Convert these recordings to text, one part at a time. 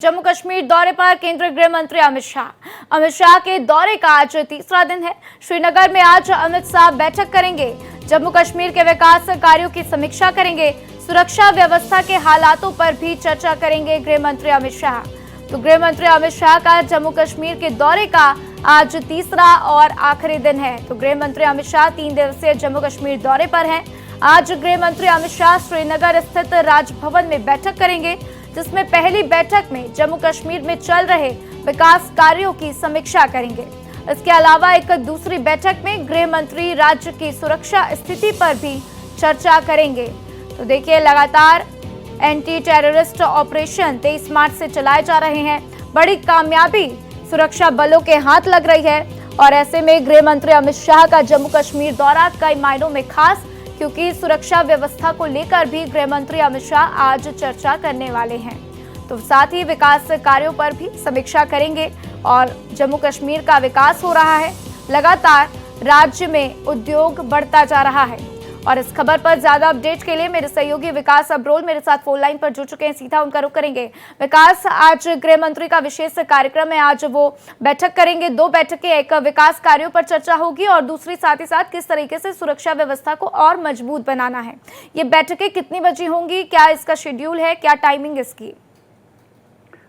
जम्मू कश्मीर दौरे पर केंद्रीय गृह मंत्री अमित शाह के दौरे का आज तीसरा दिन है। श्रीनगर में आज अमित शाह बैठक करेंगे। जम्मू कश्मीर के विकास कार्यों की समीक्षा करेंगे। सुरक्षा व्यवस्था के हालातों पर भी चर्चा करेंगे गृह मंत्री अमित शाह। तो गृह मंत्री अमित शाह का जम्मू कश्मीर के दौरे का आज तीसरा और आखिरी दिन है। तो गृह मंत्री अमित शाह 3 दिवसीय जम्मू कश्मीर दौरे पर हैं। आज गृह मंत्री अमित शाह श्रीनगर स्थित राजभवन में बैठक करेंगे, जिसमें पहली बैठक में जम्मू कश्मीर में चल रहे विकास कार्यों की समीक्षा करेंगे। इसके अलावा एक दूसरी बैठक में गृह मंत्री राज्य की सुरक्षा स्थिति पर भी चर्चा करेंगे। तो देखिए, लगातार एंटी टेररिस्ट ऑपरेशन 23 मार्च से चलाए जा रहे हैं। बड़ी कामयाबी सुरक्षा बलों के हाथ लग रही है और ऐसे में गृह मंत्री अमित शाह का जम्मू कश्मीर दौरा कई मायनों में खास, क्योंकि सुरक्षा व्यवस्था को लेकर भी गृह मंत्री अमित शाह आज चर्चा करने वाले हैं। तो साथ ही विकास कार्यों पर भी समीक्षा करेंगे और जम्मू कश्मीर का विकास हो रहा है। लगातार राज्य में उद्योग बढ़ता जा रहा है। और इस खबर पर ज्यादा अपडेट के लिए मेरे सहयोगी विकास अब्रोल मेरे साथ फोन लाइन पर जुड़ चुके हैं। सीधा उनका रुख करेंगे। विकास, आज गृह मंत्री का विशेष कार्यक्रम है, आज वो बैठक करेंगे। 2 बैठकें, एक विकास कार्यों पर चर्चा होगी और दूसरी साथ ही साथ किस तरीके से सुरक्षा व्यवस्था को और मजबूत बनाना है। ये बैठकें कितनी बजे होंगी, क्या इसका शेड्यूल है, क्या टाइमिंग इसकी?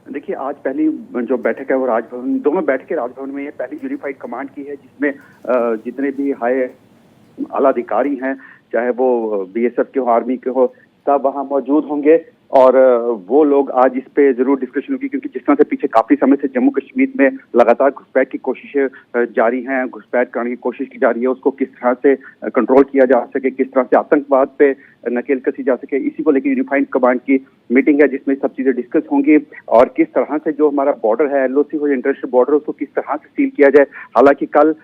देखिए, आज पहली जो बैठक है वो राजभवन, दोनों बैठकें राजभवन में है। पहली यूनिफाइड कमांड की है, जिसमें जितने भी हाई आला अधिकारी हैं, चाहे वो बीएसएफ के हो, आर्मी के हो, सब वहाँ मौजूद होंगे और वो लोग आज इस पे जरूर डिस्कशन होगी, क्योंकि जिस तरह से पीछे काफी समय से जम्मू कश्मीर में लगातार घुसपैठ की कोशिशें जारी हैं, घुसपैठ करने की कोशिश की जा रही है, उसको किस तरह से कंट्रोल किया जा सके, किस तरह से आतंकवाद पे नकेल कसी जा सके, इसी को लेकर यूनिफाइड कमांड की मीटिंग है, जिसमें सब चीजें डिस्कस होंगी और किस तरह से जो हमारा बॉर्डर है, एलओसी हो, इंटरनेशनल बॉर्डर, उसको किस तरह से सील किया जाए। हालांकि कल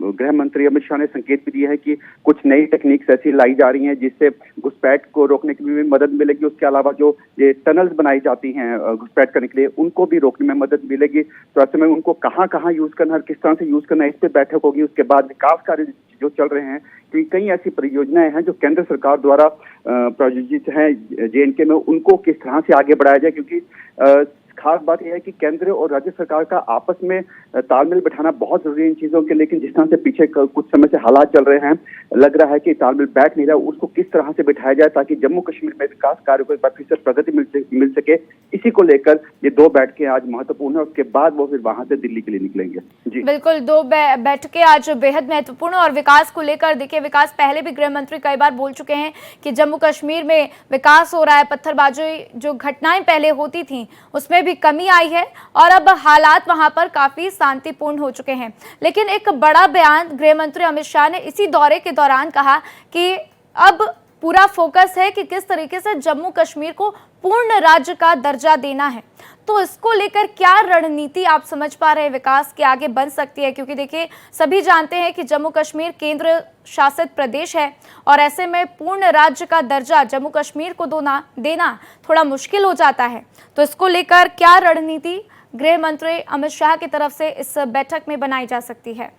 गृह मंत्री अमित शाह ने संकेत भी दिया है कि कुछ नई टेक्निक्स ऐसी लाई जा रही हैं जिससे घुसपैठ को रोकने की भी मदद मिलेगी। उसके अलावा जो ये टनल्स बनाई जाती हैं घुसपैठ करने के लिए, उनको भी रोकने में मदद मिलेगी। तो ऐसे में उनको कहाँ यूज करना है, किस तरह से यूज करना है, इस पर बैठक होगी। उसके बाद विकास कार्य जो चल रहे हैं, कि कई ऐसी परियोजनाएं हैं जो केंद्र सरकार द्वारा प्रायोजित हैं जेएंडके में, उनको किस तरह से आगे बढ़ाया जाए, क्योंकि खास बात यह है कि केंद्र और राज्य सरकार का आपस में तालमेल बैठाना बहुत जरूरी है इन चीजों के। लेकिन जिस तरह से पीछे कुछ समय से हालात चल रहे हैं, लग रहा है कि तालमेल बैठ नहीं रहा, उसको किस तरह से बिठाया जाए ताकि जम्मू कश्मीर में विकास कार्यों को एक बार फिर से प्रगति मिल सके। इसी को लेकर ये 2 बैठकें आज महत्वपूर्ण है। उसके बाद वो फिर वहां से दिल्ली के लिए निकलेंगे। जी बिल्कुल, 2 बैठकें आज बेहद महत्वपूर्ण और विकास को लेकर देखिए, विकास पहले भी गृह मंत्री कई बार बोल चुके हैं कि जम्मू कश्मीर में विकास हो रहा है। पत्थरबाजी जो घटनाएं पहले होती थी उसमें भी कमी आई है और अब हालात वहां पर काफी शांतिपूर्ण हो चुके हैं। लेकिन एक बड़ा बयान गृह मंत्री अमित शाह ने इसी दौरे के दौरान कहा कि अब पूरा फोकस है कि किस तरीके से जम्मू कश्मीर को पूर्ण राज्य का दर्जा देना है। तो इसको लेकर क्या रणनीति आप समझ पा रहे हैं विकास के आगे बन सकती है? क्योंकि देखिए, सभी जानते हैं कि जम्मू कश्मीर केंद्र शासित प्रदेश है और ऐसे में पूर्ण राज्य का दर्जा जम्मू कश्मीर को देना थोड़ा मुश्किल हो जाता है। तो इसको लेकर क्या रणनीति गृह मंत्री अमित शाह की तरफ से इस बैठक में बनाई जा सकती है?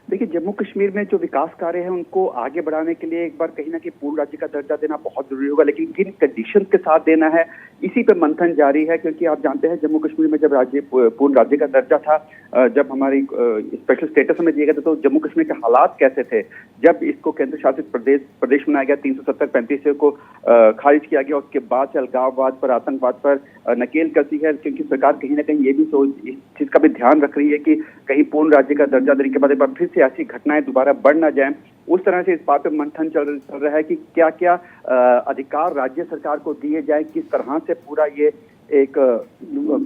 देखिए, जम्मू कश्मीर में जो विकास कार्य है उनको आगे बढ़ाने के लिए एक बार कहीं ना कहीं पूर्ण राज्य का दर्जा देना बहुत जरूरी होगा, लेकिन किन कंडीशन के साथ देना है, इसी पे मंथन जारी है। क्योंकि आप जानते हैं जम्मू कश्मीर में जब पूर्ण राज्य का दर्जा था, जब हमारी स्पेशल स्टेटस हमें दिया गया था, तो जम्मू कश्मीर के हालात कैसे थे। जब इसको केंद्र शासित प्रदेश बनाया गया, 370-35 को खारिज किया गया, उसके बाद से अलगाववाद पर, आतंकवाद पर नकेल कसी है। क्योंकि सरकार कहीं ना कहीं ये भी इस चीज का भी ध्यान रख रही है कि कहीं पूर्ण राज्य का दर्जा देने के बाद एक बार फिर से ऐसी घटनाएं दोबारा बढ़ ना जाएं। उस तरह से इस बात पे मंथन चल रहा है कि क्या क्या अधिकार राज्य सरकार को दिए जाए, किस तरह से पूरा ये एक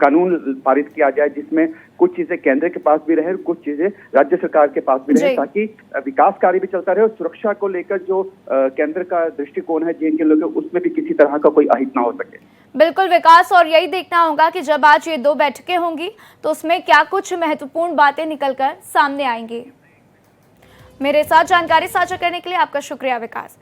कानून पारित किया जाए जिसमें कुछ चीजें केंद्र के पास भी रहे, कुछ चीजें राज्य सरकार के पास भी रहे, ताकि विकास कार्य भी चलता रहे और सुरक्षा को लेकर जो केंद्र का दृष्टिकोण है जेएंडके लोग, उसमें भी किसी तरह का कोई अहित ना हो सके। बिल्कुल विकास, और यही देखना होगा कि जब आज ये 2 बैठकें होंगी तो उसमें क्या कुछ महत्वपूर्ण बातें निकलकर सामने आएंगी। मेरे साथ जानकारी साझा करने के लिए आपका शुक्रिया विकास।